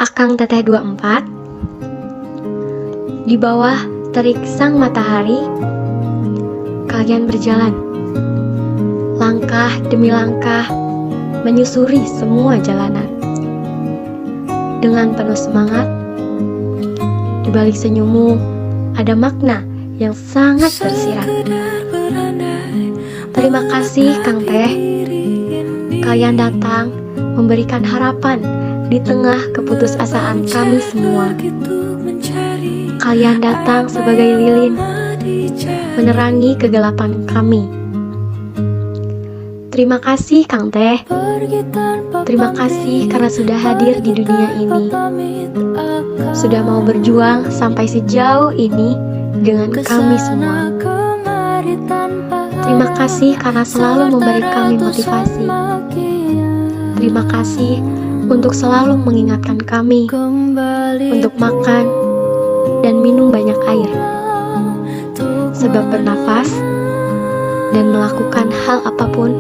Akang Teteh 24. Di bawah terik sang matahari, kalian berjalan. Langkah demi langkah, menyusuri semua jalanan. Dengan penuh semangat, di balik senyummu ada makna yang sangat tersirat. Terima kasih Kang Teh. Kalian datang memberikan harapan di tengah keputusasaan kami semua. Kalian datang sebagai lilin, menerangi kegelapan kami. Terima kasih Kang Teh. Terima kasih karena sudah hadir di dunia ini. Sudah mau berjuang sampai sejauh ini dengan kami semua. Terima kasih karena selalu memberi kami motivasi. Terima kasih untuk selalu mengingatkan kami untuk makan dan minum banyak air. Sebab bernafas dan melakukan hal apapun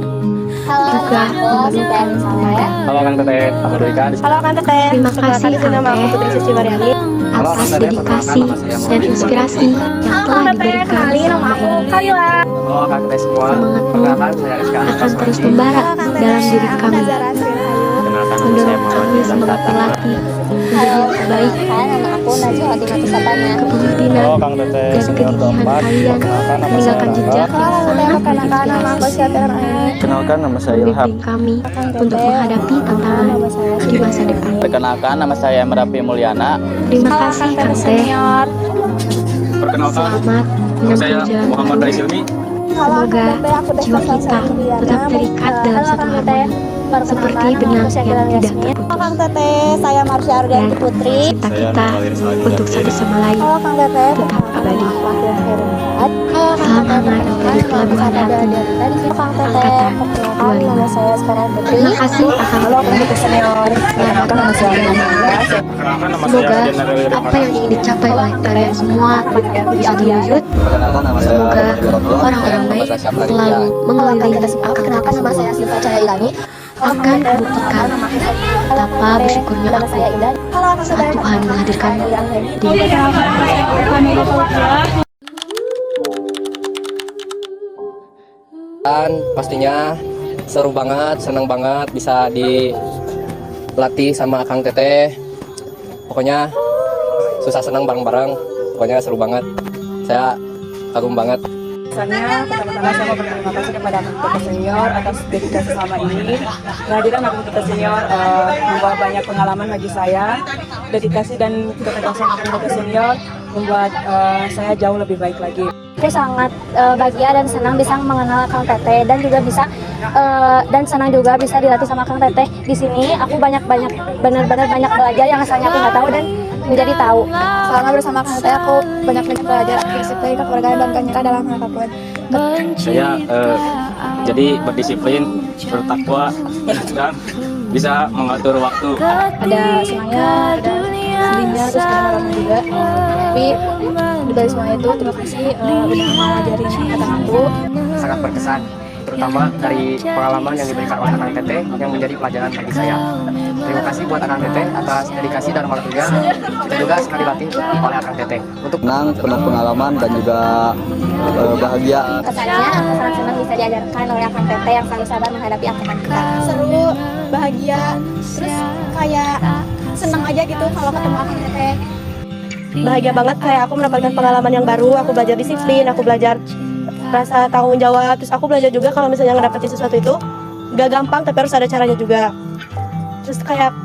juga memerlukan tenaga. Halo Kang Teteh, aku Doika. Halo Kang Teteh. Terima kasih Kang Teh Putri Suci Mariani. atas dedikasi dan inspirasi yang telah diberikan selama ini. Halo Kang Teteh semua. Semangatmu Perkenalkan saya Rizka akan terus membara dalam diri kami, mendorong kami semangat berlatih menjadi yang terbaik. Nama aku Najwa Fatimah Satana. Kepemimpinan Halo Kang Teteh, dan kegigihan kalian meninggalkan jejak yang sangat menginspirasi Kenalkan nama saya Ilham. membimbing kami untuk menghadapi tantangan di masa depan. Perkenalkan nama saya Merapi Mulyana. Terima kasih Kang Teh. Perkenalkan Selamat nama saya menempuh jalan. Muhammad Raisilmi. Semoga jiwa kita tetap terikat dalam satu harmoni, seperti benang yang tidak terputus. Kang Teteh, saya Marsha Dan Ardianti Putri. cita kita untuk satu sama lain Halo Kang Teteh, tetap abadi. Halo Salam hangat dari pelabuhan hati. Kang Teteh, Angkatan perkenalkan nama saya sekarang Putri. Terima kasih Akang Halo Kang Teteh. Teteh Senior. Selamat Perkenalkan nama saya Semoga Ardian Nareli apa yang ingin dicapai oleh kalian semua bisa terwujud. Perkenalkan nama saya Semoga orang-orang baik selalu mengelilingi Akang Perkenalkan nama saya Siva Cahayani. akan membuktikan betapa bersyukurnya Nama aku saya Indah. Halo Kang saat Teteh. Tuhan menghadirkan di Dan pastinya seru banget, senang banget bisa dilatih sama Kang Teteh. Pokoknya susah senang bareng-bareng. Pokoknya seru banget. Saya kagum banget. Misalnya, pertama-tama saya mau berterima kasih kepada Akang Teteh Senior atas dedikasi selama ini. Kehadiran Akang Teteh Senior membawa banyak pengalaman bagi saya. Dedikasi dan ketegasan Akang Teteh Senior membuat saya jauh lebih baik lagi. Aku sangat bahagia dan senang bisa mengenal Kang Teteh dan juga bisa dan senang juga bisa dilatih sama Kang Teteh. Di sini aku benar-benar banyak belajar yang asalnya aku nggak tahu dan menjadi tahu. Selama bersama Kang Teteh aku banyak belajar disiplin, kekeluargaan dan kenyamanan dalam hal apapun. Saya jadi berdisiplin, bertakwa, dan bisa mengatur waktu. Ada semuanya, ada sedihnya, terus ada harapan juga. Tapi dari semuanya itu terima kasih udah ngajarin kata aku. Sangat berkesan, terutama dari pengalaman yang diberikan oleh Akang Teteh yang menjadi pelajaran bagi saya. Terima kasih buat Akang Teteh atas dedikasi dan waktunya. Kita juga sangat dilatih oleh Akang Teteh untuk Senang, penuh pengalaman dan juga bahagia. Kesannya aku sangat senang bisa diajarkan oleh Kang Teteh yang selalu sabar menghadapi angkatan kita. Seru, bahagia, terus kayak senang aja gitu kalau ketemu Akang Teteh. Bahagia banget kayak aku mendapatkan pengalaman yang baru. Aku belajar disiplin, aku belajar rasa tanggung jawab. Terus aku belajar juga kalau misalnya ngedapetin sesuatu itu gak gampang tapi harus ada caranya juga. Terus kayak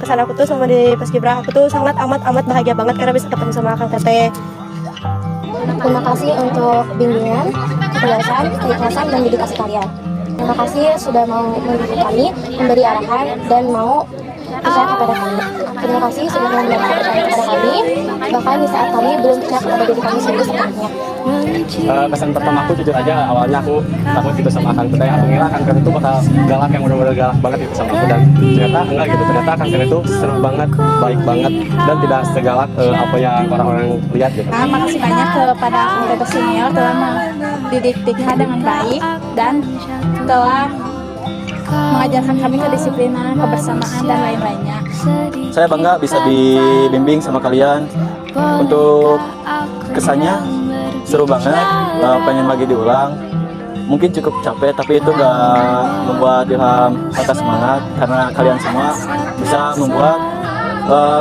kesan aku tuh sama di Paskibra, aku tuh sangat amat bahagia banget karena bisa ketemu sama Kang Teteh. Terima kasih untuk bimbingan, ketegasan, keikhlasan, dan dedikasi kalian. Terima kasih sudah mau mendukung kami, memberi arahan, dan mau percaya kepada kami. Terima kasih sudah mau memberi percaya kepada kami, bahkan di saat kami belum percaya kepada diri kami sendiri sepenuhnya. Kesan pertama aku jujur aja, awalnya aku takut gitu sama Kang Teteh. Aku ngira Kang Teteh itu bakal galak, yang benar-benar galak banget gitu sama aku, dan ternyata enggak gitu. Ternyata Kang Teteh itu seru banget, baik banget, dan tidak segalak apa yang orang-orang lihat gitu. Makasih banyak kepada Akang Teteh Senior telah mendidik Tika dengan baik dan telah mengajarkan kami kedisiplinan, kebersamaan, dan lain-lainnya. Saya bangga bisa dibimbing sama kalian. Untuk kesannya seru banget, pengen lagi diulang. Mungkin cukup capek, tapi itu nggak membuat Ilham patah semangat, karena kalian semua bisa membuat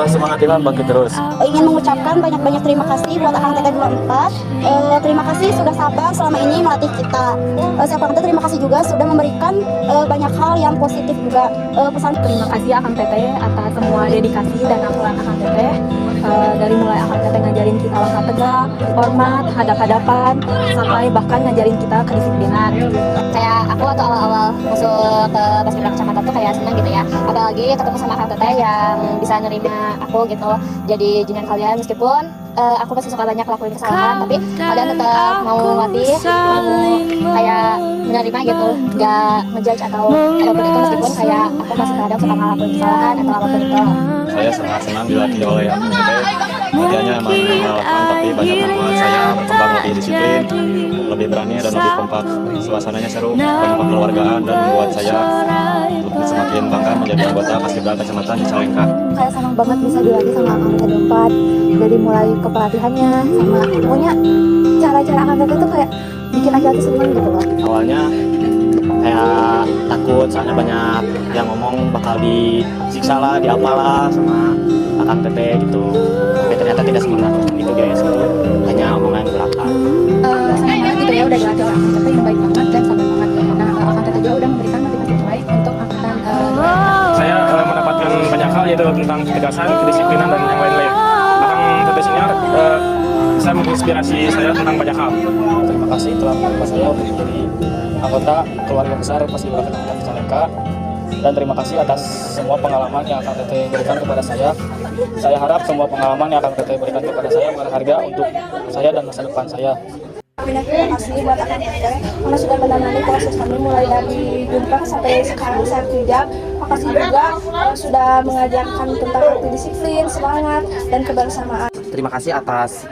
semangat Ilham bangkit terus. Ingin mengucapkan banyak-banyak terima kasih buat Akang Teteh 24. Terima kasih sudah sabar selama ini melatih kita. Akang Teteh terima kasih juga sudah memberikan banyak hal yang positif juga. Pesan Terima kasih Akang Teteh atas semua dedikasi dan akuran Akang Teteh. Dari mulai Akang Teteh ngajarin kita langkah tegak, hormat, hadap-hadapan, sampai bahkan ngajarin kita kedisiplinan. kayak aku waktu awal-awal masuk ke Paskibra Kecamatan tuh kayak senang gitu ya. Apalagi ketemu sama Akang Teteh yang bisa nerima aku gitu jadi junior kalian, meskipun aku masih suka banyak lakuin kesalahan, tapi kalian tetap mau latih, mau kayak menerima gitu, nggak ngejudge atau apapun itu, meskipun kayak aku masih kadang suka ngelakuin kesalahan atau apapun itu. Saya sangat senang dilatih oleh Akang Teteh. Latihannya emang melelahkan, tapi banyak membuat saya berkembang lebih disiplin, lebih berani dan lebih kompak. Suasananya seru, banyak kekeluargaan dan membuat saya semakin bangga menjadi anggota Paskibra Kecamatan Cicalengka. Kayak senang banget bisa dilatih sama Akang Teteh 24, dari mulai kepelatihannya sama pokoknya cara-cara Akang Teteh tuh kayak bikin aku senang gitu loh. Awalnya kayak takut, soalnya banyak yang ngomong bakal disiksa lah, diapalah sama Akang Teteh gitu. Tapi ternyata tidak sebenarnya itu guys, itu hanya omongan belaka. Senang banget gitu ya udah dilatih oleh Akang Teteh yang baik banget dan sabar banget. Nah, Akang Teteh juga udah memberikan motivasi terbaik untuk angkatan Saya mendapatkan banyak hal, yaitu tentang ketegasan, kedisiplinan, dan yang lain-lain. Akang Teteh Senior bisa menginspirasi saya tentang banyak hal. Terima kasih telah menerima saya untuk menjadi anggota keluarga besar Paskibra Kecamatan Cicalengka, dan terima kasih atas semua pengalaman yang Akang Teteh berikan kepada saya. Saya harap semua pengalaman yang Akang Teteh berikan kepada saya berharga untuk saya dan masa depan saya. Terima kasih buat Akang Teteh karena sudah menemani proses kami mulai dari jumpa sampai sekarang saya kerja. Makasih juga sudah mengajarkan tentang arti disiplin, semangat, dan kebersamaan. Terima kasih atas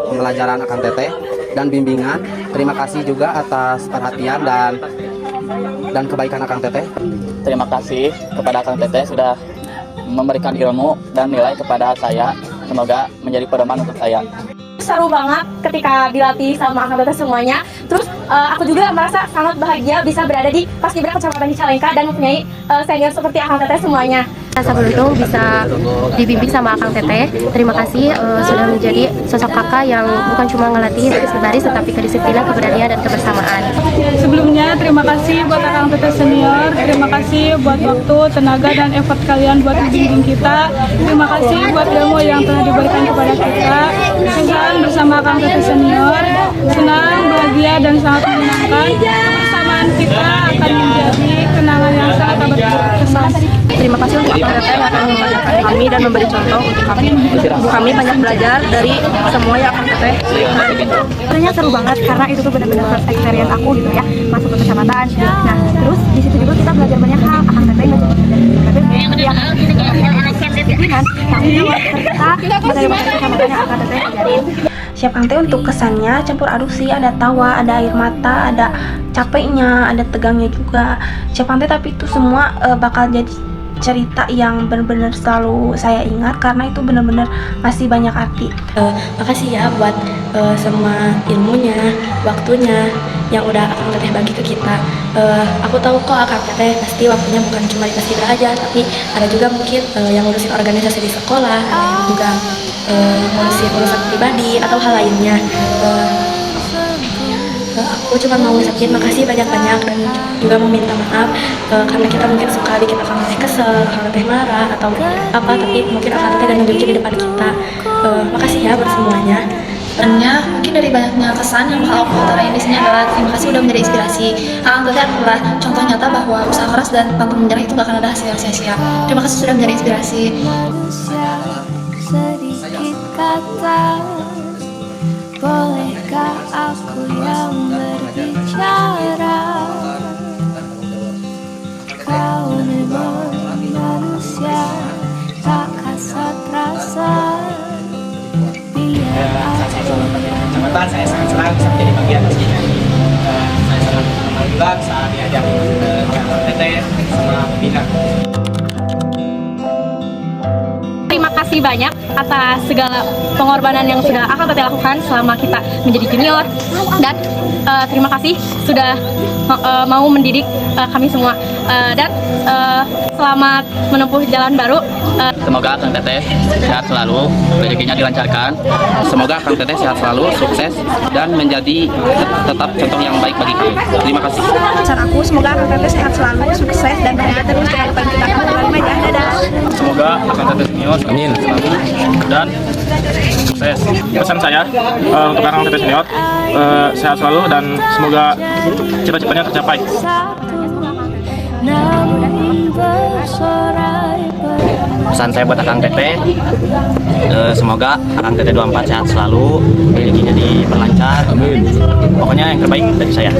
pembelajaran Akang Teteh dan bimbingan. Terima kasih juga atas perhatian dan kebaikan Akang Teteh. Terima kasih kepada Akang Teteh sudah memberikan ilmu dan nilai kepada saya. Semoga menjadi pedoman untuk saya. Seru banget ketika dilatih sama Akang Teteh semuanya. Terus aku juga merasa sangat bahagia bisa berada di Paskibra Kecamatan Cicalengka dan mempunyai senior seperti Akang Teteh semuanya. Rasa beruntung bisa dibimbing sama Akang Teteh. Terima kasih sudah menjadi sosok kakak yang bukan cuma ngelatih baris, tetapi kedisiplinan, keberanian, dan kebersamaan. Sebelumnya terima kasih buat Akang Teteh Senior, terima kasih buat waktu, tenaga, dan effort kalian buat membimbing kita. Terima kasih buat ilmu yang telah diberikan kepada kita. Kesan bersama Akang Teteh Senior, senang, bahagia, dan sangat menyenangkan. Kebersamaan kita akan menjadi kenangan yang sangat berkesan. Terima kasih untuk Akang Teteh yang telah mengajarkan kami dan memberi contoh untuk kami. Ibu kami banyak belajar dari semua yang Akang Teteh. Sebenarnya seru banget karena itu tuh benar-benar first experience aku gitu ya, masuk ke kecamatan. Nah, terus di situ juga kita belajar banyak hal. Akang Teteh belajar kedisiplinan, tanggung jawab, serta materi-materi kecamatan yang Akang Teteh ajarin. Siap Kang Teh untuk kesannya campur aduk sih, ada tawa, ada air mata, ada capeknya, ada tegangnya juga. Siap Kang Teh, tapi itu semua bakal jadi cerita yang benar-benar selalu saya ingat karena itu benar-benar masih banyak arti. Makasih ya buat semua ilmunya, waktunya yang udah Akang Teteh bagi ke kita. Aku tahu kok Akang Teteh pasti waktunya bukan cuma di Paskibra aja, tapi ada juga mungkin yang ngurusin organisasi di sekolah, ada yang juga ngurusin urusan pribadi atau hal lainnya. Aku cuma mau ngucapin makasih banyak-banyak dan juga mau minta maaf karena kita mungkin suka bikin Akang Teteh kesel, Akang Teteh marah atau apa, tapi mungkin Akang Teteh dan nunjukin di depan kita. Makasih ya buat semuanya. Sebenarnya mungkin dari banyaknya kesan yang bakal aku utarain di sini adalah terima kasih udah menjadi inspirasi. Akang Teteh adalah contoh nyata bahwa usaha keras dan pantang menyerah itu gak akan ada hasil yang sia-sia. Terima kasih sudah menjadi inspirasi. Sedikit kata, bolehkah aku yang berbicara? Kau memang manusia tak kasat rasa. Kecamatan, saya sangat senang bisa menjadi bagian dari sini. Saya sangat senang juga saat diajak Akang Teteh sama pembina. kasih banyak atas segala pengorbanan yang sudah Akang Teteh lakukan selama kita menjadi junior, dan terima kasih sudah mau mendidik kami semua, dan selamat menempuh jalan baru. Semoga Akang Teteh sehat selalu, rezekinya dilancarkan. Semoga Akang Teteh sehat selalu, sukses, dan menjadi tetap contoh yang baik bagi kami. Terima kasih. Pesan aku, semoga Akang Teteh sehat selalu, sukses, dan bahagia terus. Jangan lupa kita akan kembali aja. Dadah. Semoga Akang Teteh senior amin selalu dan sukses. Pesan saya untuk Akang Teteh senior sehat selalu dan semoga cita-citanya tercapai. Pesan saya buat Akang Teteh, semoga Akang Teteh 24 sehat selalu, rezekinya diperlancar. Amin. Pokoknya yang terbaik dari saya.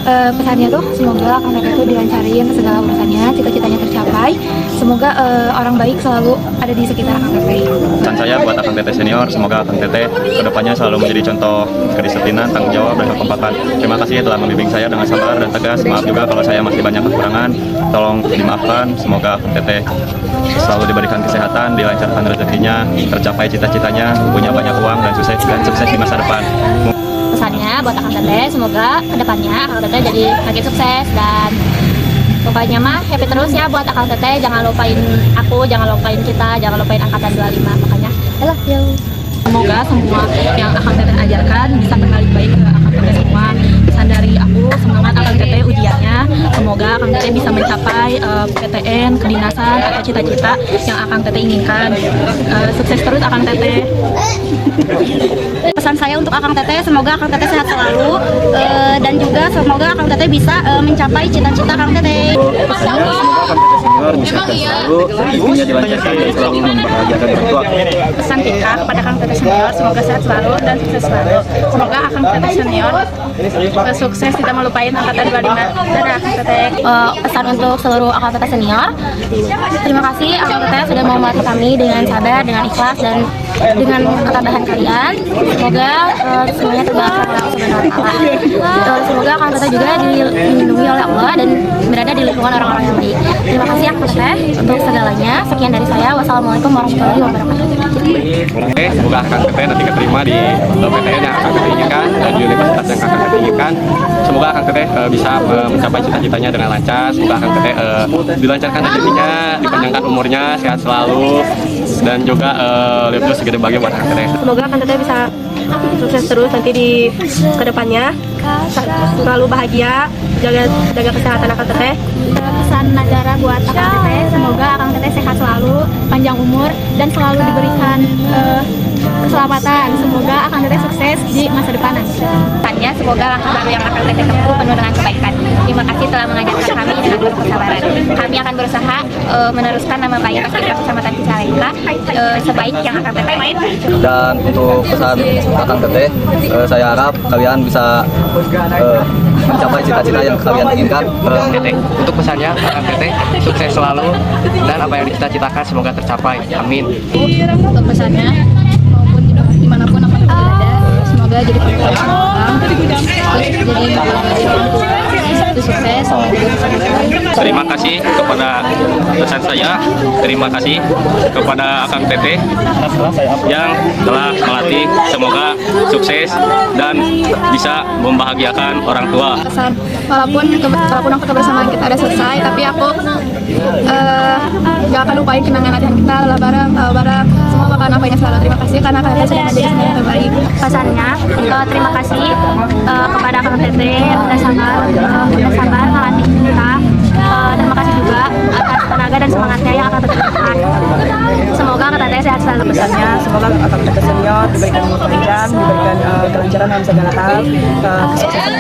Pesannya tuh semoga Akang Teteh tuh dilancarin segala urusannya, cita-citanya tercapai. Semoga orang baik selalu ada di sekitar Akang Teteh. Pesan saya buat Akang Teteh senior, semoga Akang Teteh kedepannya selalu menjadi contoh kedisiplinan, tanggung jawab, dan kekompakan. Terima kasih telah membimbing saya dengan sabar dan tegas. Maaf juga kalau saya masih banyak kekurangan, tolong dimaafkan. Semoga Akang Teteh selalu diberikan kesehatan, dilancarkan rezekinya, tercapai cita-citanya, punya banyak uang dan sukses di masa depan. Pesannya buat Akang Teteh, semoga kedepannya Akang Teteh jadi makin sukses, dan pokoknya mah happy terus ya buat Akang Teteh. Jangan lupain aku, jangan lupain kita, jangan lupain angkatan 25. Makanya I love you. Semoga semua yang Akang Teteh ajarkan bisa berbalik baik ke Akang Teteh semua. Pesan dari aku, semangat Akang Teteh ujiannya. Semoga Akang Teteh bisa mencapai PTN, kedinasan, atau cita-cita yang Akang Teteh inginkan. Sukses terus Akang Teteh. Pesan saya untuk Akang Teteh, semoga Akang Teteh sehat selalu, dan juga semoga Akang Teteh bisa mencapai cita-cita Akang Teteh. Pesannya semoga Akang Teteh senior bisa selalu, rezekinya dilancarkan dan selalu membahagiakan orang tua. Pesan kita kepada Akang Teteh senior, semoga sehat selalu dan sukses selalu. Semoga Akang Teteh senior sukses, tidak melupain angkatan 25. Dadah Akang Teteh. Pesan untuk seluruh Akang Teteh senior, terima kasih Akang Teteh sudah mau melatih kami dengan sabar, dengan ikhlas, dan dengan ketabahan kalian. Semoga semuanya terbaik oleh Allah Subhanahu wa Ta'ala. Semoga Akang Teteh juga dilindungi oleh Allah dan berada di lingkungan orang-orang yang baik. Terima kasih Akang Teteh untuk segalanya. Sekian dari saya. Wassalamualaikum warahmatullahi wabarakatuh. Oke, semoga Akang Teteh nanti keterima di PTN yang Akang Teteh inginkan dan di universitas yang Akang Teteh inginkan. Semoga Akang Teteh bisa mencapai cita-citanya dengan lancar. Semoga Akang Teteh dilancarkan rezekinya, dipanjangkan umurnya, sehat selalu, dan juga lebih segede bahagia buat Akang Teteh. Semoga Akang Teteh bisa sukses terus nanti di kedepannya, selalu bahagia, jaga kesehatan Akang Teteh. Pesan negara buat Akang Teteh, semoga Akang Teteh sehat selalu, panjang umur, dan selalu diberikan keselamatan. Semoga Akang Teteh sukses di masa depan nanti. Tanya, semoga langkah baru yang Akang Teteh tempuh penuh dengan kebaikan. Terima kasih telah mengajarkan kami dengan penuh kesabaran. Kami akan berusaha meneruskan nama baik Paskibra Kecamatan Cicalengka sebaik yang Akang Teteh main. Dan untuk pesan Akang Teteh, saya harap kalian bisa mencapai cita-cita yang kalian inginkan. Untuk pesannya, Akang Teteh sukses selalu dan apa yang dicita-citakan semoga tercapai. Amin. Untuk pesannya, maupun dimanapun Akang Teteh berada, semoga jadi pengalaman terus jadi sukses. Terima kasih kepada pesan saya, terima kasih kepada Akang Teteh yang telah melatih. Semoga sukses dan bisa membahagiakan orang tua. Walaupun aku kebersamaan kita udah selesai, tapi aku gak akan lupain kenangan latihan kita, bareng semua bakalan ngapainnya selalu. Terima kasih karena kalian sudah menjadi semuanya yang terbaik. Pesannya, terima kasih kepada Akang Teteh udah sabar ngelatih kita. Terima kasih juga atas tenaga dan semangatnya yang Akang Teteh berikan. Semoga Akang Teteh sehat selalu. Pesannya, semoga Akang Teteh senior diberikan umur panjang, diberikan kelancaran dalam segala hal, kesuksesan.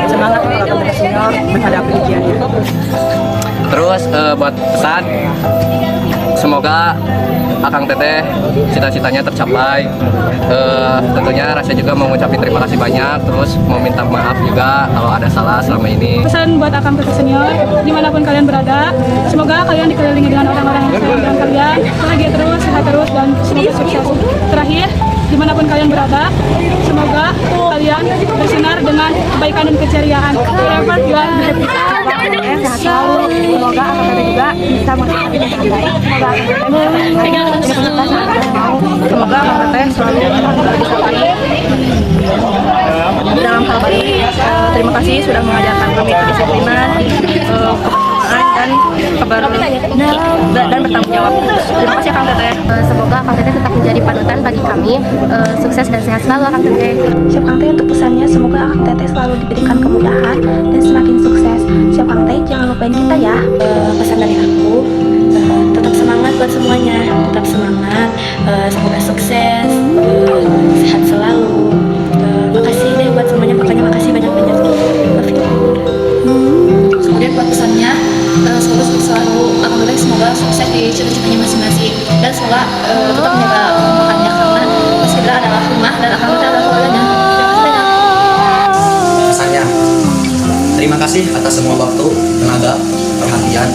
Semangat untuk Akang Teteh senior menghadapi ujiannya. Terus buat pesan, semoga Akang Teteh cita-citanya tercapai. Tentunya Rasya juga mau ngucapin terima kasih banyak, terus mau minta maaf juga kalau ada salah selama ini. Pesan buat Akang Teteh senior, dimanapun kalian berada, semoga kalian dikelilingi dengan orang-orang yang sayang dengan kalian, bahagia terus, sehat terus, dan semoga sukses. Terakhir, dimanapun kalian berada, semoga kalian bersinar dengan kebaikan dan keceriaan. Forever you are happy. teteh sehat selalu. Semoga akang teteh juga bisa mengikuti dengan baik. Semoga akang teteh bisa mencapai universitas yang akang mau. Semoga akang teteh selalu bisa baik dalam hal baik. Terima kasih sudah mengajarkan kami kedisiplinan, kebersamaan dan bertanggung jawab. Terima kasih Akang Teteh. Semoga Akang Teteh tetap menjadi panutan bagi kami. Sukses dan sehat selalu Akang Teteh. Siap Kang Teh untuk pesannya, semoga Akang Teteh selalu diberikan kemudahan dan semakin sukses. Siap Kang Teh, jangan lupain kita ya. Pesan dari aku, tetap semangat buat semuanya, tetap semangat, semoga sukses, sehat selalu. Makasih deh buat semuanya, pokoknya makasih banyak-banyak. Kemudian buat pesannya, semoga sukses selalu Akang Teteh, semoga sukses di cita-citanya masing-masing, dan semoga tetap menjaga rumahnya karena Mas Gibran adalah rumah dan Akang Teteh adalah keluarganya. Terima kasih banyak. Pesannya, terima kasih atas semua waktu, tenaga, perhatian,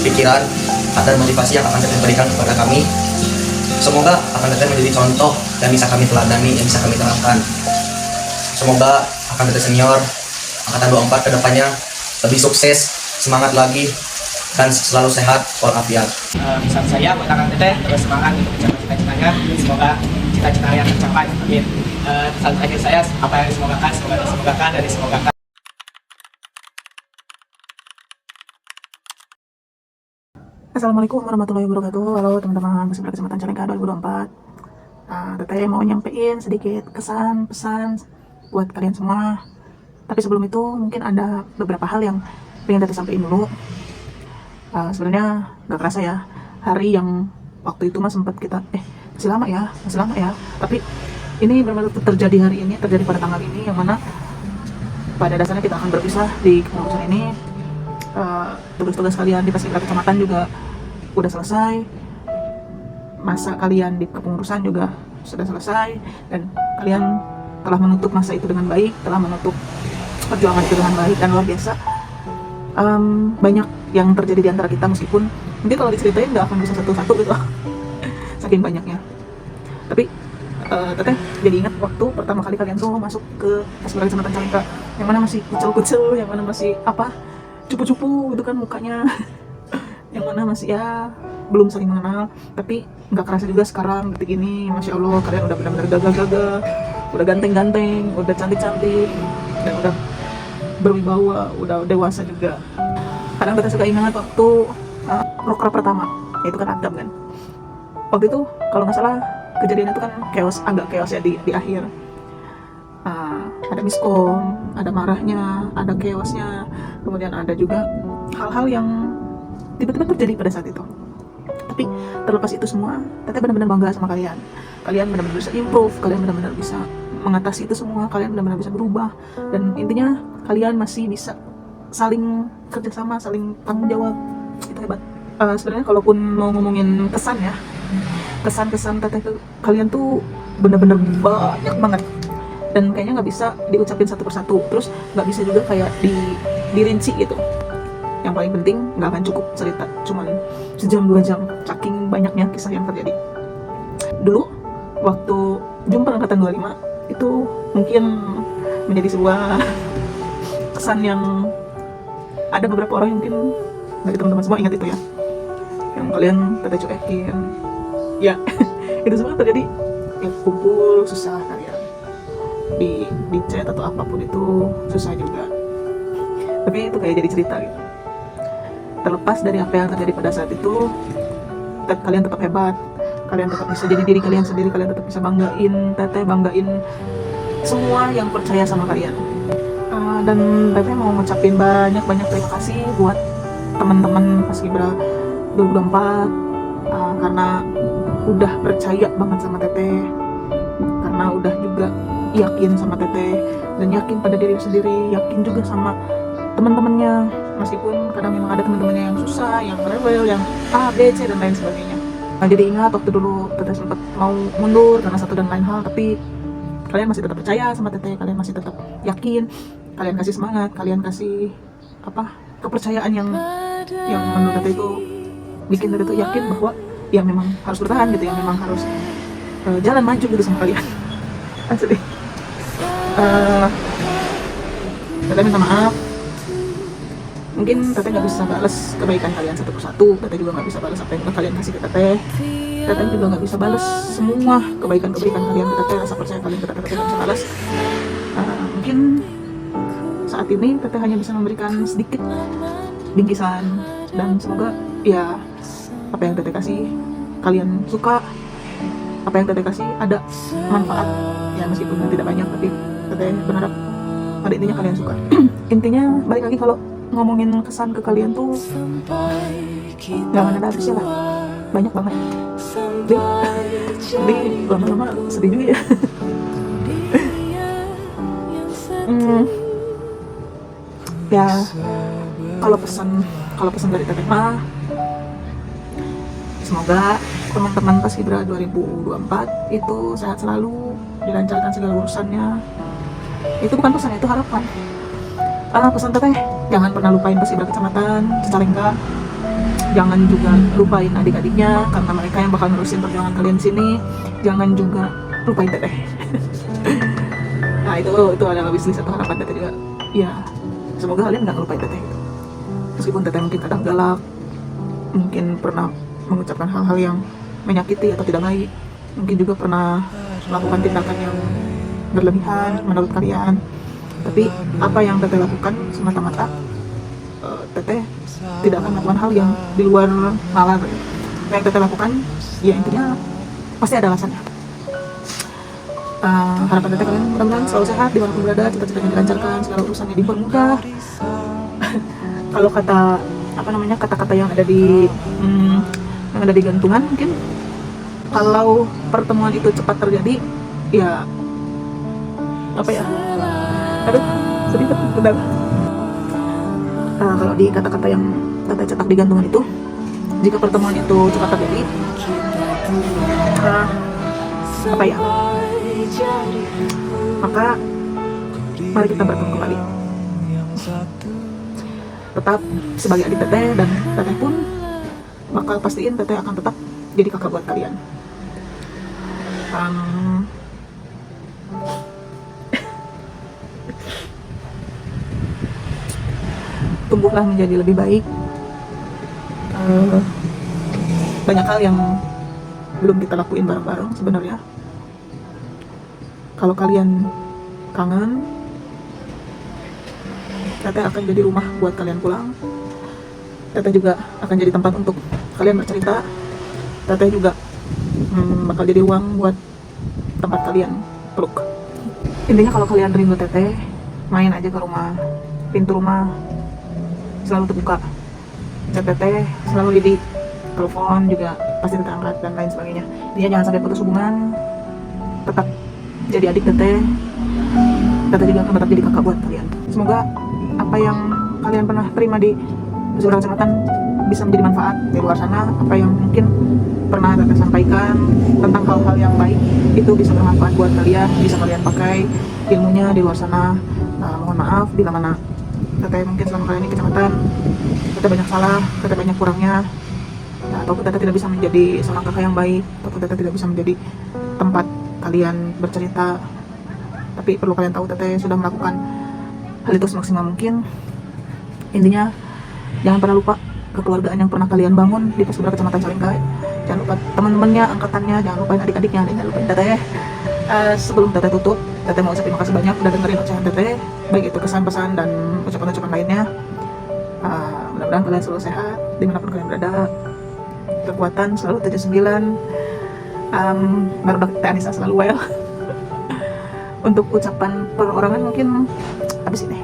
pikiran, dan motivasi yang Akang Teteh berikan kepada kami. Semoga Akang Teteh menjadi contoh yang bisa kami teladani, yang bisa kami terapkan. Semoga Akang Teteh senior angkatan 24 ke depannya lebih sukses, semangat lagi, dan selalu sehat walafiat. Pesan saya buat Akang Teteh, terus semangat untuk mencapai cita-citanya. Semoga cita-citanya tercapai. Amin. Pesan terakhir saya, apa yang disemogakan, semoga disemogakan dan disemogakan. Assalamualaikum warahmatullahi wabarakatuh. Halo teman-teman Paskibra Kecamatan Calengka 2024. Teteh mau nyampein sedikit kesan, pesan buat kalian semua. Tapi sebelum itu mungkin ada beberapa hal yang pengen Teteh sampaikan dulu. Sebenarnya gak kerasa ya, hari yang waktu itu mas sempat kita masih lama ya. Tapi ini benar-benar terjadi hari ini, terjadi pada tanggal ini, yang mana pada dasarnya kita akan berpisah di kepengurusan ini. Tugas-tugas kalian di Paskibra Kecamatan juga udah selesai, masa kalian di kepengurusan juga sudah selesai, dan kalian telah menutup masa itu dengan baik, telah menutup perjuangan itu dengan baik dan luar biasa. Banyak yang terjadi di antara kita, meskipun mungkin kalau diceritain nggak akan bisa satu-satu gitu saking banyaknya. Tapi Teteh jadi ingat waktu pertama kali kalian tuh masuk ke Paskibra Kecamatan Calengka, yang mana masih kucel-kucel, yang mana masih cupu-cupu gitu kan mukanya yang mana masih belum saling mengenal. Tapi nggak kerasa juga sekarang detik ini, Masya Allah, kalian udah benar-benar gagah-gagah, udah ganteng-ganteng, udah cantik-cantik, dan udah berwibawa, udah dewasa juga. Kadang kita suka ingat waktu proker pertama, yaitu kan Adam kan. Waktu itu kalau nggak salah kejadian itu kan agak chaos ya di akhir. Ada miskom, ada marahnya, ada chaosnya, kemudian ada juga hal-hal yang tiba-tiba terjadi pada saat itu. Tapi terlepas itu semua, Teteh benar-benar bangga sama kalian. Kalian benar-benar bisa improve, kalian benar-benar bisa mengatasi itu semua, kalian benar-benar bisa berubah, dan intinya kalian masih bisa saling kerjasama, saling tanggung jawab. Itu hebat. Sebenarnya kalaupun mau ngomongin kesan ya, kesan Teteh kalian tuh benar-benar banyak banget, dan kayaknya nggak bisa diucapin satu persatu, terus nggak bisa juga kayak dirinci gitu. Yang paling penting nggak akan cukup cerita cuman sejam 2 jam, saking banyaknya kisah yang terjadi. Dulu waktu jumpa angkatan 25 itu mungkin menjadi sebuah kesan yang ada beberapa orang yang mungkin dari teman-teman semua ingat itu ya, yang kalian Teteh cuekin ya. Itu semua terjadi ya, kumpul susah kalian di chat atau apapun itu susah juga, tapi itu kayak jadi cerita gitu. Terlepas dari apa yang terjadi pada saat itu, kalian tetap hebat, kalian tetap bisa jadi diri kalian sendiri, kalian tetap bisa banggain Teteh, banggain semua yang percaya sama kalian. Dan Teteh mau ngucapin banyak terima kasih buat teman-teman Paskibra 2024, karena udah percaya banget sama Teteh, karena udah juga yakin sama Teteh, dan yakin pada diri sendiri, yakin juga sama teman-temannya, meskipun kadang memang ada teman-temannya yang susah, yang rebel, yang A, B, C, dan lain sebagainya. Jadi ingat waktu dulu Teteh sempat mau mundur karena satu dan lain hal, tapi kalian masih tetap percaya sama Teteh, kalian masih tetap yakin, kalian kasih semangat, kalian kasih kepercayaan yang menurut Teteh itu bikin Teteh itu yakin bahwa ya memang harus bertahan gitu, ya memang harus jalan maju gitu sama kalian. Sedih. Teteh minta maaf Mungkin teteh nggak bisa balas kebaikan kalian satu persatu, teteh juga nggak bisa balas apa yang udah kalian kasih ke teteh. Teteh juga nggak bisa balas semua kebaikan-kebaikan kalian ke teteh, rasa percaya kalian ke teteh nggak bisa balas. Mungkin saat ini teteh hanya bisa memberikan sedikit bingkisan, dan semoga ya apa yang teteh kasih kalian suka, apa yang teteh kasih ada manfaat ya, meskipun tidak banyak, tapi teteh berharap pada intinya kalian suka. Intinya balik lagi, kalau ngomongin kesan ke kalian tuh nggak ada habisnya lah, banyak banget. Jadi lama-lama sedih juga ya. Ya kalau pesan dari teteh mah, semoga teman-teman Paskibra 2024 itu sehat selalu, dilancarkan segala urusannya. Itu bukan pesan, itu harapan. Pesan teteh, jangan pernah lupain Paskibra Kecamatan Cicalengka. Jangan juga lupain adik-adiknya, karena mereka yang bakal nerusin perjuangan kalian di sini. Jangan juga lupain teteh. Nah itu adalah wishlist atau harapan teteh juga. Ya semoga kalian nggak lupain teteh. Meskipun teteh mungkin kadang galak, mungkin pernah mengucapkan hal-hal yang menyakiti atau tidak baik, mungkin juga pernah melakukan tindakan yang berlebihan menurut kalian. Tapi apa yang teteh lakukan semata-mata teteh tidak akan melakukan hal yang di luar nalar. Apa yang teteh lakukan ya intinya pasti ada alasannya. Harapan teteh kalian mudah-mudahan selalu sehat dimanapun berada, cita-citanya dilancarkan, segala urusannya dipermudah. Kalau kata-kata yang ada di gantungan, mungkin kalau pertemuan itu cepat terjadi ya aduh sedih benar. Kalau di kata-kata yang teteh cetak di gantungan itu, jika pertemuan itu cepat terjadi, maka mari kita bertemu kembali. Tetap sebagai adik teteh, dan teteh pun bakal pastiin teteh akan tetap jadi kakak buat kalian. Tumbuhlah menjadi lebih baik. Banyak hal yang belum kita lakuin bareng-bareng sebenarnya. Kalau kalian kangen, teteh akan jadi rumah buat kalian pulang. Teteh juga akan jadi tempat untuk kalian bercerita. Teteh juga bakal jadi ruang buat tempat kalian peluk. Intinya kalau kalian rindu teteh, main aja ke rumah. Pintu rumah selalu terbuka. Chat teteh selalu di telepon juga pasti teteh angkat dan lain sebagainya. Dia jangan sampai putus hubungan. Tetap jadi adik teteh. Teteh juga akan tetap jadi kakak buat kalian. Semoga apa yang kalian pernah terima di Paskibra Kecamatan bisa menjadi manfaat di luar sana. Apa yang mungkin pernah teteh sampaikan tentang hal-hal yang baik itu bisa bermanfaat buat kalian, bisa kalian pakai ilmunya di luar sana. Mohon maaf bila mana teteh mungkin selama kalian di kecamatan teteh banyak salah, teteh banyak kurangnya, atau teteh tidak bisa menjadi seorang kakak yang baik, atau teteh tidak bisa menjadi tempat kalian bercerita. Tapi perlu kalian tahu, teteh sudah melakukan hal itu semaksimal mungkin. Intinya jangan pernah lupa kekeluargaan yang pernah kalian bangun di Paskibra Kecamatan Cicalengka. Jangan lupa teman-temannya, angkatannya, jangan lupain adik-adiknya, jangan lupain teteh. Sebelum teteh tutup, teteh mau ucapin terima kasih banyak udah dengerin ocehan teteh, baik itu kesan-pesan dan ucapan-ucapan lainnya. Mudah-mudahan kalian selalu sehat dimanapun kalian berada. Kekuatan selalu 79. Baru Teh Anissa selalu well. Untuk ucapan perorangan mungkin habis ini.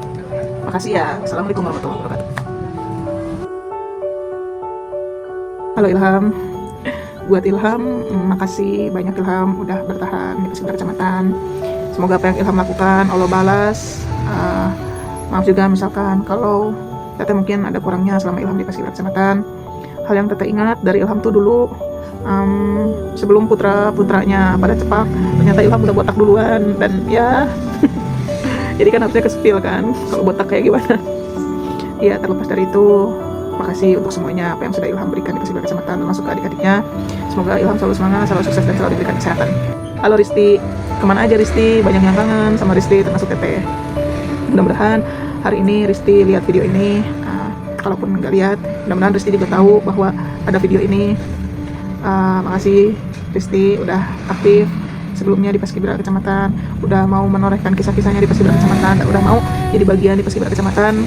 Makasih ya. Assalamualaikum warahmatullahi wabarakatuh. Halo Ilham. Buat Ilham, makasih banyak Ilham udah bertahan di Paskibra Kecamatan. Semoga apa yang Ilham lakukan Allah balas. Maaf juga misalkan kalau teteh mungkin ada kurangnya selama Ilham di Paskibra Kecamatan. Hal yang teteh ingat dari Ilham tuh dulu, sebelum putranya pada cepak, ternyata Ilham udah botak duluan, dan ya jadi kan harusnya kesepil kan kalau botak kayak gimana. Ya terlepas dari itu, makasih untuk semuanya apa yang sudah Ilham berikan di Paskibra Kecamatan, termasuk ke adik-adiknya. Semoga Ilham selalu semangat, selalu sukses, dan selalu diberikan kesehatan. Halo Risti, kemana aja Risti? Banyak yang kangen sama Risti, termasuk teteh. Mudah-mudahan hari ini Risti lihat video ini, kalaupun nggak lihat, mudah-mudahan Risti juga tahu bahwa ada video ini. Makasih Risti udah aktif sebelumnya di Paskibra Kecamatan, udah mau menorehkan kisah-kisahnya di Paskibra Kecamatan, dan udah mau jadi bagian di Paskibra Kecamatan.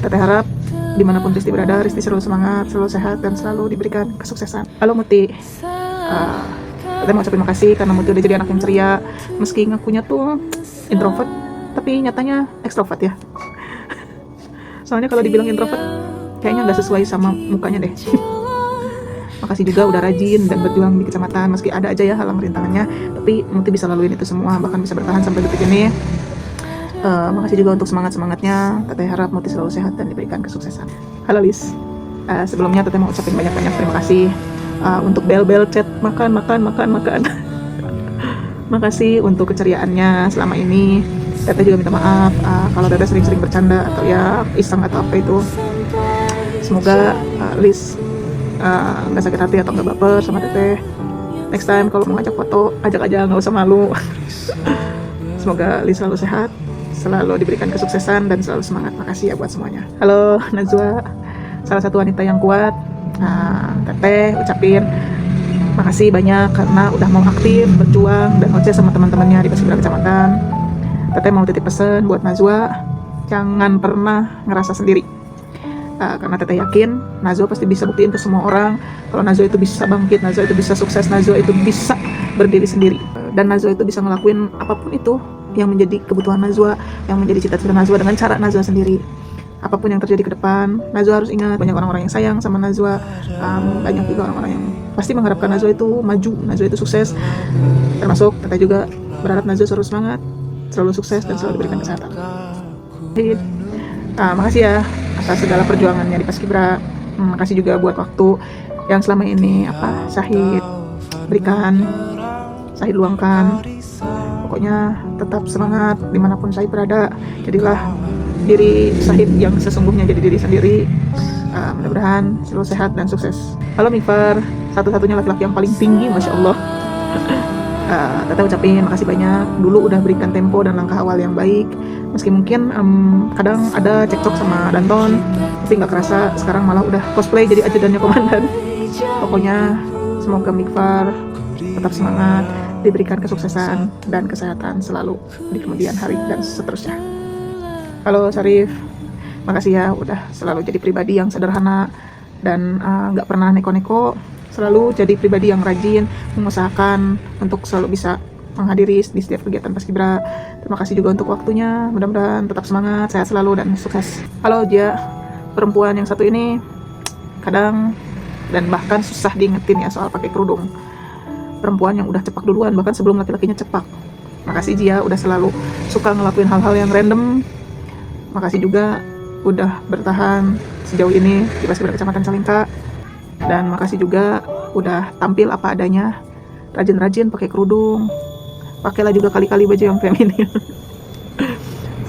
Teteh harap dimanapun Risti berada, Risti selalu semangat, selalu sehat, dan selalu diberikan kesuksesan. Halo Muti, Teteh mau ucapin makasih karena Muti udah jadi anak yang ceria, meski ngakunya tuh introvert, tapi nyatanya ekstrovert ya. Soalnya kalau dibilang introvert, kayaknya nggak sesuai sama mukanya deh. Makasih juga udah rajin dan berjuang di kecamatan, meski ada aja ya halang rintangannya, tapi Muti bisa laluin itu semua, bahkan bisa bertahan sampai detik ini. Makasih juga untuk semangat-semangatnya. Teteh harap Muti selalu sehat dan diberikan kesuksesan. Halo Lis, sebelumnya Teteh mau ucapin banyak-banyak terima kasih untuk bel-bel chat makan. Makasih untuk keceriaannya selama ini. Teteh juga minta maaf kalau Teteh sering-sering bercanda atau ya iseng atau apa itu. Semoga Lis nggak sakit hati atau nggak baper sama Teteh. Next time kalau mau ngajak foto, ajak aja, nggak usah malu. Semoga Lis selalu sehat, selalu diberikan kesuksesan, dan selalu semangat. Makasih ya buat semuanya. Halo Najwa, salah satu wanita yang kuat. Teteh ucapin makasih banyak karena udah mau aktif berjuang dan ngoceh sama teman-temannya di Paskibra Kecamatan. Teteh mau titip pesan buat Najwa, jangan pernah ngerasa sendiri. Karena Teteh yakin Najwa pasti bisa buktiin ke semua orang kalau Najwa itu bisa bangkit, Najwa itu bisa sukses, Najwa itu bisa berdiri sendiri, dan Najwa itu bisa ngelakuin apapun itu yang menjadi kebutuhan Najwa, yang menjadi cita-cita Najwa dengan cara Najwa sendiri. Apapun yang terjadi ke depan, Najwa harus ingat banyak orang-orang yang sayang sama Najwa, banyak juga orang-orang yang pasti mengharapkan Najwa itu maju, Najwa itu sukses. Termasuk Teteh juga berharap Najwa selalu semangat, selalu sukses, dan selalu diberikan kesehatan. Makasih ya atas segala perjuangannya di Paskibra. Makasih juga buat waktu yang selama ini Syahid berikan, Syahid luangkan. Pokoknya tetap semangat dimanapun Syahid berada. Jadilah diri Syahid yang sesungguhnya, jadi diri sendiri. Mudah-mudahan selalu sehat dan sukses. Halo Mifar, satu-satunya laki-laki yang paling tinggi, Masya Allah. Teteh ucapin makasih banyak, dulu udah berikan tempo dan langkah awal yang baik. Meski mungkin kadang ada cekcok sama Danton, tapi nggak kerasa sekarang malah udah cosplay jadi ajudannya komandan. Pokoknya semoga Mikfar tetap semangat, diberikan kesuksesan dan kesehatan selalu di kemudian hari dan seterusnya. Halo Syarif, makasih ya udah selalu jadi pribadi yang sederhana dan nggak pernah neko-neko, selalu jadi pribadi yang rajin, mengusahakan untuk selalu bisa menghadiri di setiap kegiatan Paskibra. Terima kasih juga untuk waktunya, mudah-mudahan tetap semangat, sehat selalu, dan sukses. Halo Jia, perempuan yang satu ini kadang dan bahkan susah diingetin ya soal pakai kerudung. Perempuan yang udah cepak duluan, bahkan sebelum laki-lakinya cepak. Makasih Jia udah selalu suka ngelakuin hal-hal yang random. Makasih juga udah bertahan sejauh ini di Paskibra Kecamatan Calengka. Dan makasih juga udah tampil apa adanya, rajin-rajin pakai kerudung. Pakailah juga kali-kali baju yang feminin.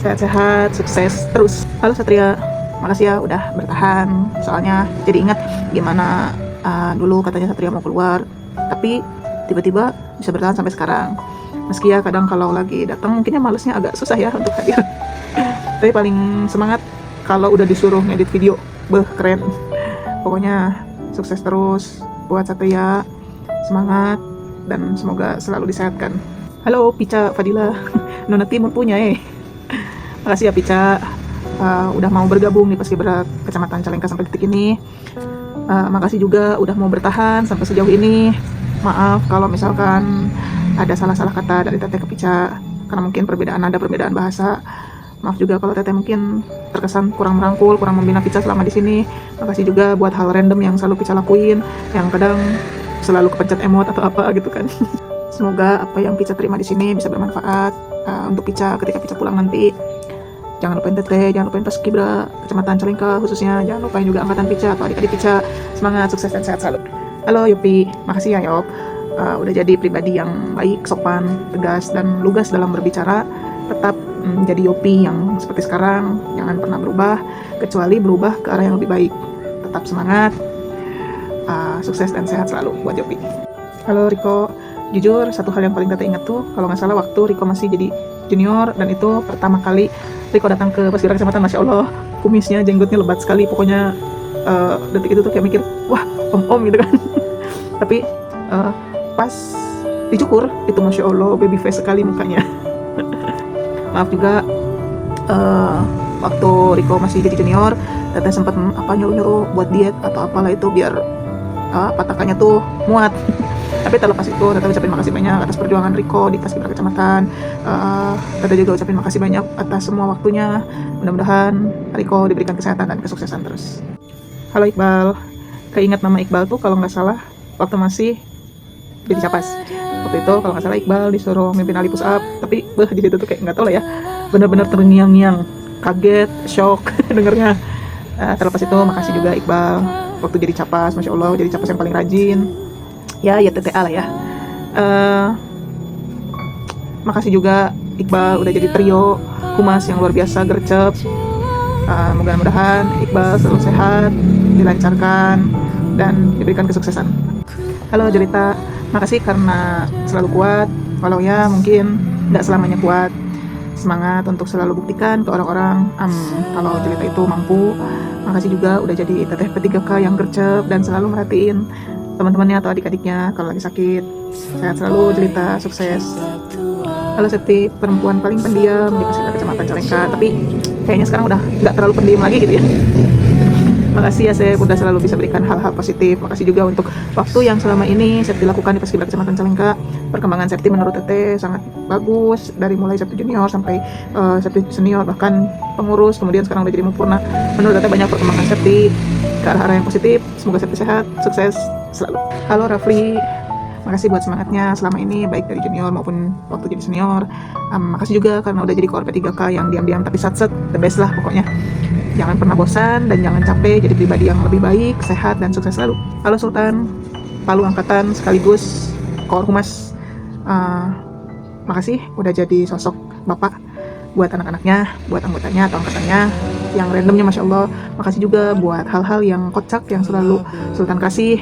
Sehat-sehat, sukses terus. Halo Satria, makasih ya udah bertahan. Soalnya jadi ingat gimana dulu katanya Satria mau keluar, tapi tiba-tiba bisa bertahan sampai sekarang. Meski ya kadang kalau lagi datang mungkinnya malesnya agak susah ya untuk hadir. Tapi paling semangat kalau udah disuruh ngedit video. Keren. Pokoknya sukses terus buat Satria, semangat, dan semoga selalu disehatkan. Halo Pica Fadila, Nona Timur punya Makasih ya Pica, udah mau bergabung di Paskibra Kecamatan Calengka sampai detik ini. Makasih juga udah mau bertahan sampai sejauh ini. Maaf kalau misalkan ada salah-salah kata dari Teteh ke Pica, karena mungkin perbedaan nada, perbedaan bahasa. Maaf juga kalau Teteh mungkin terkesan kurang merangkul, kurang membina Pica selama di sini. Makasih juga buat hal random yang selalu Pica lakuin, yang kadang selalu kepencet emot atau apa gitu kan. Semoga apa yang Pica terima di sini bisa bermanfaat untuk Pica ketika Pica pulang nanti. Jangan lupain Teteh, jangan lupain Paskibra Kecamatan Calengka khususnya, jangan lupain juga angkatan Pica atau adik-adik Pica. Semangat, sukses, dan sehat selalu. Halo Yopi, makasih ya Yop, udah jadi pribadi yang baik, sopan, tegas, dan lugas dalam berbicara. Tetap jadi Yopi yang seperti sekarang, jangan pernah berubah, kecuali berubah ke arah yang lebih baik. Tetap semangat, sukses dan sehat selalu buat Yopi. Halo Riko, jujur satu hal yang paling Teteh ingat tuh kalau nggak salah waktu Riko masih jadi junior, dan itu pertama kali Riko datang ke Paskibraka Kecamatan. Masya Allah, kumisnya, jenggotnya lebat sekali. Pokoknya detik itu tuh kayak mikir, wah om gitu kan. Tapi pas dicukur itu Masya Allah baby face sekali mukanya. Maaf juga waktu Riko masih jadi junior, Teteh sempat nyuruh buat diet atau apalah itu biar patakannya tuh muat. Tapi terlepas itu, Teteh ucapin makasih banyak atas perjuangan Riko di Paskibraka Kecamatan. Teteh juga ucapin makasih banyak atas semua waktunya. Mudah-mudahan Riko diberikan kesehatan dan kesuksesan terus. Halo Iqbal, keinget nama Iqbal tuh kalau nggak salah waktu masih jadi capas. Waktu itu kalau nggak salah Iqbal disuruh mimpin Ali push up, tapi di situ tuh kayak nggak tahu lah ya, benar-benar terngiang-ngiang, kaget, shock dengernya. Terlepas itu, makasih juga Iqbal waktu jadi capas. Masya Allah, jadi capas yang paling rajin. Ya TTA lah ya. Makasih juga Iqbal udah jadi trio humas yang luar biasa, gercep. Mudah-mudahan Iqbal selalu sehat, dilancarkan, dan diberikan kesuksesan. Halo Jelita, makasih karena selalu kuat, walau ya mungkin nggak selamanya kuat. Semangat untuk selalu buktikan ke orang-orang kalau Jelita itu mampu. Makasih juga udah jadi teteh P3K yang gercep dan selalu merhatiin teman-temannya atau adik-adiknya kalau lagi sakit. Sehat selalu Jelita, sukses. Halo Septi, perempuan paling pendiam di Paskibraka Kecamatan Calengka, tapi kayaknya sekarang udah nggak terlalu pendiam lagi gitu ya. Makasih ya Sep, udah selalu bisa berikan hal-hal positif. Makasih juga untuk waktu yang selama ini Septi lakukan di Paskibraka Kecamatan Calengka. Perkembangan Septi menurut Teteh sangat bagus, dari mulai Septi junior sampai Septi senior, bahkan pengurus, kemudian sekarang udah jadi Mumpurna. Menurut Teteh banyak perkembangan Septi ke arah-arah yang positif. Semoga Septi sehat, sukses selalu. Halo Rafli, makasih buat semangatnya selama ini, baik dari junior maupun waktu jadi senior. Makasih juga karena udah jadi koor P3K yang diam-diam tapi sat-set, the best lah pokoknya. Jangan pernah bosan dan jangan capek, jadi pribadi yang lebih baik, sehat, dan sukses selalu. Halo Sultan, Palu Angkatan sekaligus koor humas. Makasih udah jadi sosok bapak buat anak-anaknya, buat anggotanya atau angkatannya yang randomnya Masya Allah. Makasih juga buat hal-hal yang kocak yang selalu Sultan kasih.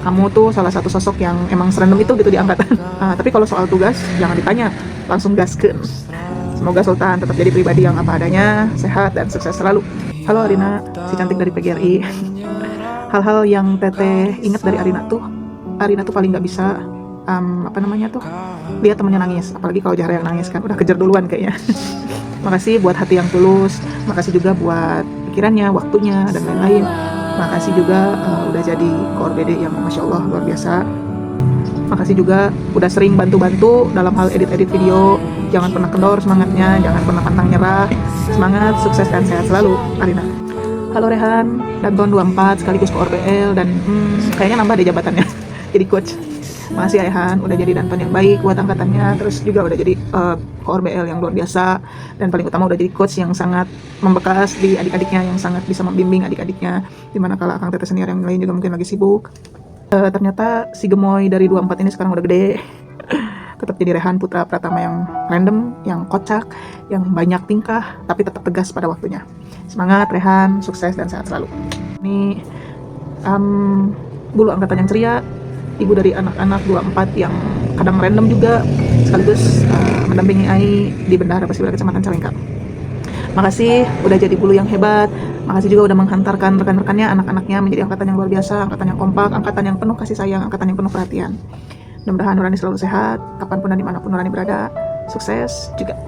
Kamu tuh salah satu sosok yang emang serandom itu gitu di angkatan. Tapi kalau soal tugas jangan ditanya, langsung gaskeun. Semoga Sultan tetap jadi pribadi yang apa adanya, sehat dan sukses selalu. Halo Arina, si cantik dari PGRI. Hal-hal yang Teteh ingat dari Arina tuh paling nggak bisa lihat temennya nangis, apalagi kalau Jahra yang nangis kan udah kejar duluan kayaknya. Makasih buat hati yang tulus, makasih juga buat pikirannya, waktunya, dan lain-lain. Makasih juga udah jadi koor BD yang Masya Allah luar biasa. Makasih juga udah sering bantu-bantu dalam hal edit-edit video. Jangan pernah kendor semangatnya, jangan pernah pantang nyerah. Semangat, sukses, dan sehat selalu Arina. Halo Rehan, dan tahun 24 sekaligus koor BL, dan kayaknya nambah deh jabatannya jadi coach. Makasih Rehan, udah jadi danton yang baik buat angkatannya, terus juga udah jadi koor BL yang luar biasa, dan paling utama udah jadi coach yang sangat membekas di adik-adiknya, yang sangat bisa membimbing adik-adiknya, dimana kalau Akang Teteh senior yang lain juga mungkin lagi sibuk. Ternyata si gemoy dari 24 ini sekarang udah gede. Tetap jadi Rehan Putra Pratama yang random, yang kocak, yang banyak tingkah, tapi tetap tegas pada waktunya. Semangat Rehan, sukses dan sehat selalu. Ini bulu angkatan yang ceria, ibu dari anak-anak 24 yang kadang random juga, sekaligus mendampingi Ai di Bendahara Paskibraka Kecamatan Calengka. Makasih udah jadi bulu yang hebat. Makasih juga udah menghantarkan rekan-rekannya, anak-anaknya menjadi angkatan yang luar biasa, angkatan yang kompak, angkatan yang penuh kasih sayang, angkatan yang penuh perhatian. Mudah-mudahan Nurani selalu sehat, kapanpun dan dimanapun Nurani berada. Sukses juga.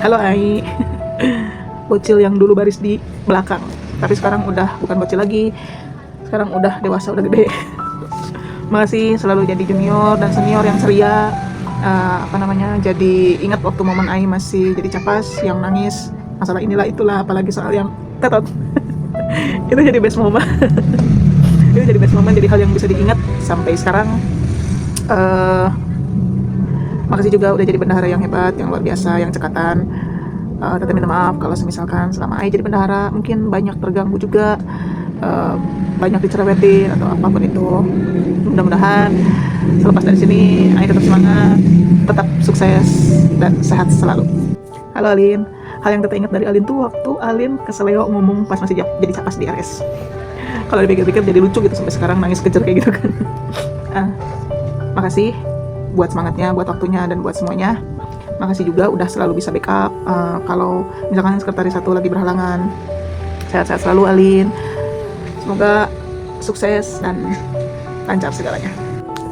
Halo Ai. Bocil yang dulu baris di belakang, tapi sekarang udah bukan bocil lagi. Sekarang udah dewasa, udah gede. Makasih selalu jadi junior dan senior yang ceria. Jadi ingat waktu momen Ai masih jadi capas yang nangis masalah inilah itulah, apalagi soal yang tetot. Itu jadi best moment. Itu jadi best moment, jadi hal yang bisa diingat sampai sekarang. Makasih juga udah jadi bendahara yang hebat, yang luar biasa, yang cekatan. Teteh minta maaf kalau misalkan selama Ai jadi bendahara mungkin banyak terganggu juga, banyak dicerewetin atau apapun itu. Mudah-mudahan selepas dari sini Ai tetap semangat, tetap sukses dan sehat selalu. Halo Alin, hal yang Teteh ingat dari Alin tuh waktu Alin keseleo ngomong pas masih jadi capas di RS. Kalau dipikir-pikir jadi lucu gitu, sampai sekarang nangis kejer kayak gitu kan. Makasih buat semangatnya, buat waktunya, dan buat semuanya. Makasih juga udah selalu bisa backup kalau misalkan sekretaris satu lagi berhalangan. Sehat-sehat selalu Alin, semoga sukses dan lancar segalanya.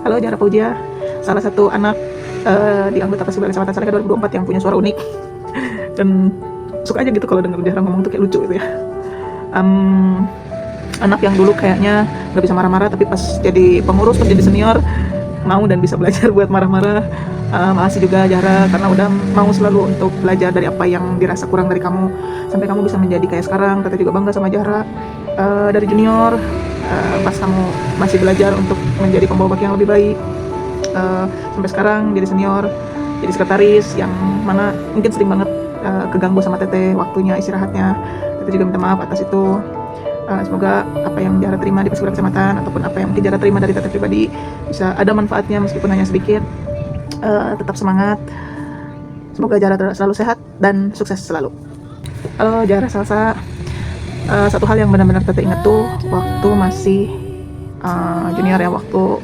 Halo Jara Fauzia, salah satu anak di anggota Paskibraka Kecamatan Salengka 2024 yang punya suara unik dan suka aja gitu kalau denger Jara ngomong tuh kayak lucu gitu ya. Anak yang dulu kayaknya nggak bisa marah-marah, tapi pas jadi pengurus, pas jadi senior mau dan bisa belajar buat marah-marah. Makasih juga Jara karena udah mau selalu untuk belajar dari apa yang dirasa kurang dari kamu sampai kamu bisa menjadi kayak sekarang. Teteh juga bangga sama Jara dari junior pas kamu masih belajar untuk menjadi pembawa baki yang lebih baik sampai sekarang jadi senior, jadi sekretaris yang mana mungkin sering banget keganggu sama Teteh waktunya istirahatnya. Teteh juga minta maaf atas itu. Semoga apa yang Jara terima di Paskibraka Kecamatan ataupun apa yang mungkin Jara terima dari Teteh pribadi bisa ada manfaatnya meskipun hanya sedikit. Tetap semangat, semoga Jara selalu sehat dan sukses selalu. Halo Jara Salsa, satu hal yang benar-benar Teteh ingat tuh waktu masih junior ya, waktu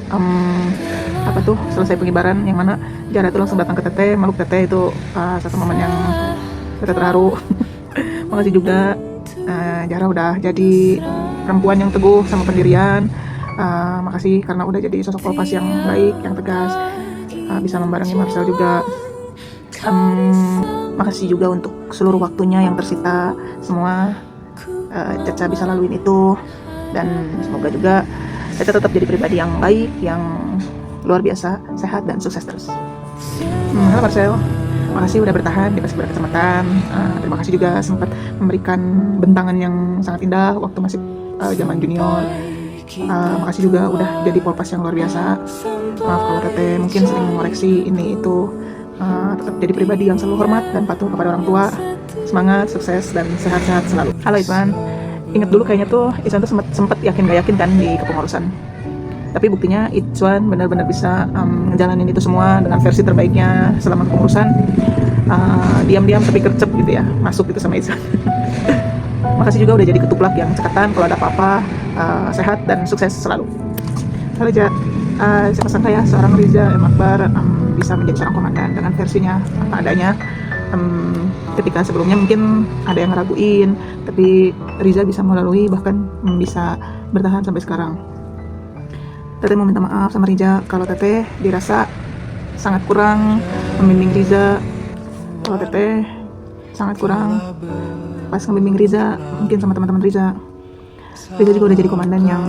selesai pengibaran yang mana Jara tuh langsung datang ke Teteh, meluk Teteh. Itu satu momen yang Teteh terharu. Makasih juga Jara udah jadi perempuan yang teguh sama pendirian. Makasih karena udah jadi sosok polpas yang baik, yang tegas, bisa membarengi Marcel juga. Makasih juga untuk seluruh waktunya yang tersita semua. Caca bisa laluin itu, dan semoga juga Caca tetap jadi pribadi yang baik, yang luar biasa, sehat dan sukses terus. Halo Marcel, makasih udah bertahan di Paskibraka Kecamatan. Terima kasih juga sempat memberikan bentangan yang sangat indah waktu masih zaman junior. Makasih juga udah jadi polpas yang luar biasa. Maaf kalau Teteh mungkin sering mengoreksi ini itu. Tetap jadi pribadi yang selalu hormat dan patuh kepada orang tua. Semangat, sukses, dan sehat-sehat selalu. Halo Iswan, ingat dulu kayaknya tuh Iswan tuh sempat yakin gak yakin kan di kepengurusan. Tapi buktinya Iswan benar-benar bisa ngejalanin itu semua dengan versi terbaiknya selama kepengurusan. Diam-diam tapi gercep gitu ya, masuk gitu sama Iswan. Makasih juga udah jadi ketuplak yang cekatan kalau ada apa-apa. Sehat dan sukses selalu. Halo Ja, siapa sangka ya seorang Riza M. Akbar bisa menjadi seorang komandan dengan versinya apa adanya. Ketika sebelumnya mungkin ada yang ngeraguin, tapi Riza bisa melalui bahkan bisa bertahan sampai sekarang. Teteh mau minta maaf sama Riza kalau Teteh dirasa sangat kurang membimbing Riza. Kalau Teteh sangat kurang pas membimbing Riza mungkin sama teman-teman Riza. Riza juga udah jadi komandan yang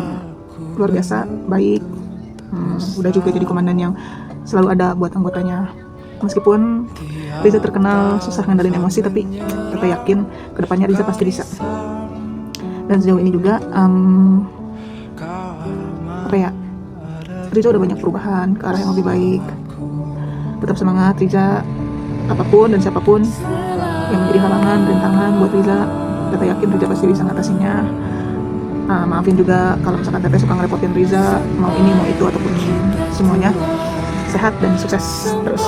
luar biasa baik. Udah juga jadi komandan yang selalu ada buat anggotanya. Meskipun Riza terkenal susah ngendalin emosi, tapi kita yakin kedepannya Riza pasti bisa. Dan sejauh ini juga Riza udah banyak perubahan ke arah yang lebih baik. Tetap semangat Riza, apapun dan siapapun yang menjadi halangan, rintangan buat Riza, kita yakin Riza pasti bisa ngatasinya. Maafin juga kalau misalkan Teteh suka ngerepotin Riza, mau ini mau itu ataupun semuanya. Sehat dan sukses terus.